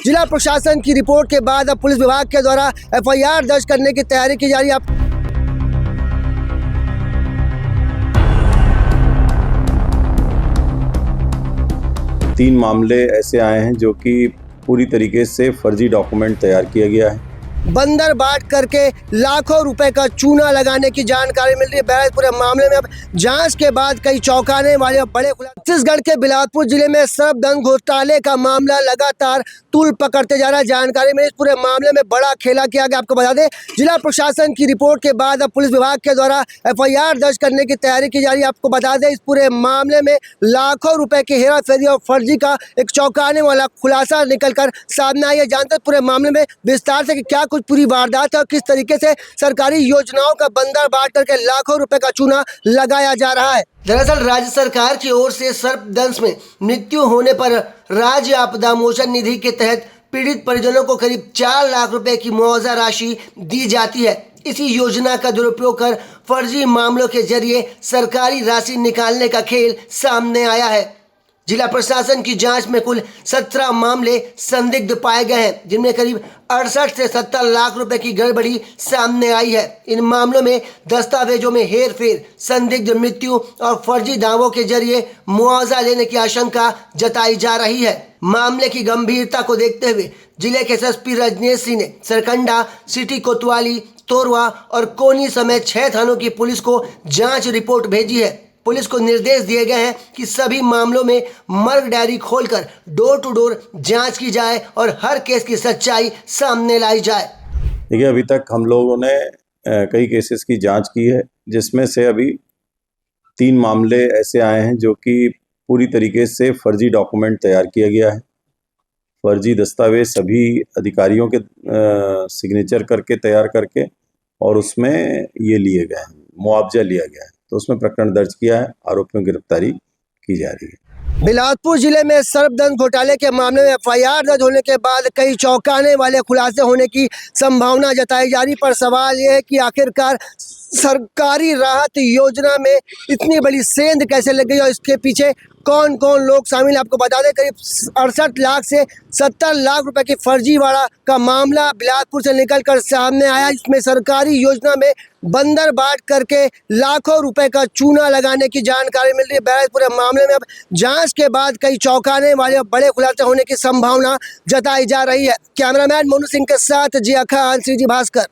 जिला प्रशासन की रिपोर्ट के बाद अब पुलिस विभाग के द्वारा एफआईआर दर्ज करने की तैयारी की जा रही है। 3 मामले ऐसे आए हैं जो कि पूरी तरीके से फर्जी डॉक्यूमेंट तैयार किया गया है। बंदर बाट करके लाखों रुपए का चूना लगाने की जानकारी मिल रही है। बहरहाल पूरे मामले में अब जांच के बाद कई चौंकाने वाले बड़े खुलासे। छत्तीसगढ़ के बिलासपुर जिले में सर्पदंश घोटाले का मामला लगातार तूल पकड़ते जा रहा है। जानकारी में इस पूरे मामले में बड़ा खेला किया गया। आपको बता दें, जिला प्रशासन की रिपोर्ट के बाद अब पुलिस विभाग के द्वारा एफआईआर दर्ज करने की तैयारी की जा रही है। आपको बता दें, इस पूरे मामले में लाखों रुपए की हेराफेरी और फर्जी का एक चौंकाने वाला खुलासा निकलकर सामने आई है। जानते हैं पूरे मामले में विस्तार से कि क्या कुछ पूरी वारदात है और किस तरीके से सरकारी योजनाओं का बंदर बांट करके लाखों रुपए का चूना लगाया जा रहा है। दरअसल राज्य सरकार की ओर से सर्पदंश में मृत्यु होने पर राज्य आपदा मोचन निधि के तहत पीड़ित परिजनों को करीब 4 लाख रुपए की मुआवजा राशि दी जाती है। इसी योजना का दुरुपयोग कर फर्जी मामलों के जरिए सरकारी राशि निकालने का खेल सामने आया है। जिला प्रशासन की जांच में कुल 17 मामले संदिग्ध पाए गए हैं, जिनमें करीब 68 से 70 लाख रुपए की गड़बड़ी सामने आई है। इन मामलों में दस्तावेजों में हेरफेर, संदिग्ध मृत्यु और फर्जी दावों के जरिए मुआवजा लेने की आशंका जताई जा रही है। मामले की गंभीरता को देखते हुए जिले के एसएसपी रजनीश सिंह ने सरकंडा, सिटी कोतवाली, तोरवा और कोनी समेत 6 थानों की पुलिस को जांच रिपोर्ट भेजी है। पुलिस को निर्देश दिए गए हैं कि सभी मामलों में मर्ग डायरी खोलकर डोर टू डोर जांच की जाए और हर केस की सच्चाई सामने लाई जाए। देखिए, अभी तक हम लोगों ने कई केसेस की जांच की है, जिसमें से अभी 3 मामले ऐसे आए हैं जो कि पूरी तरीके से फर्जी डॉक्यूमेंट तैयार किया गया है। फर्जी दस्तावेज सभी अधिकारियों के सिग्नेचर करके तैयार करके और उसमें ये लिए गए हैं, मुआवजा लिया गया है। तो उसमें प्रकरण दर्ज किया है, आरोपियों की गिरफ्तारी की जा रही है। बिलासपुर जिले में सर्पदंश घोटाले के मामले में एफआईआर दर्ज होने के बाद कई चौंकाने वाले खुलासे होने की संभावना जताई जा रही, पर सवाल यह है कि आखिरकार सरकारी राहत योजना में इतनी बड़ी सेंध कैसे लग गई और इसके पीछे कौन कौन लोग शामिल है। आपको बता दें, करीब 68 लाख से 70 लाख रुपए की फर्जीवाड़ा का मामला बिलासपुर से निकलकर सामने आया, जिसमें सरकारी योजना में बंदर बांट करके लाखों रुपए का चूना लगाने की जानकारी मिल रही है। बहरहाल पूरे मामले में अब जांच के बाद कई चौंकाने वाले बड़े खुलासे होने की संभावना जताई जा रही है। कैमरामैन मोनू सिंह के साथ जिया खान, सीजी भास्कर।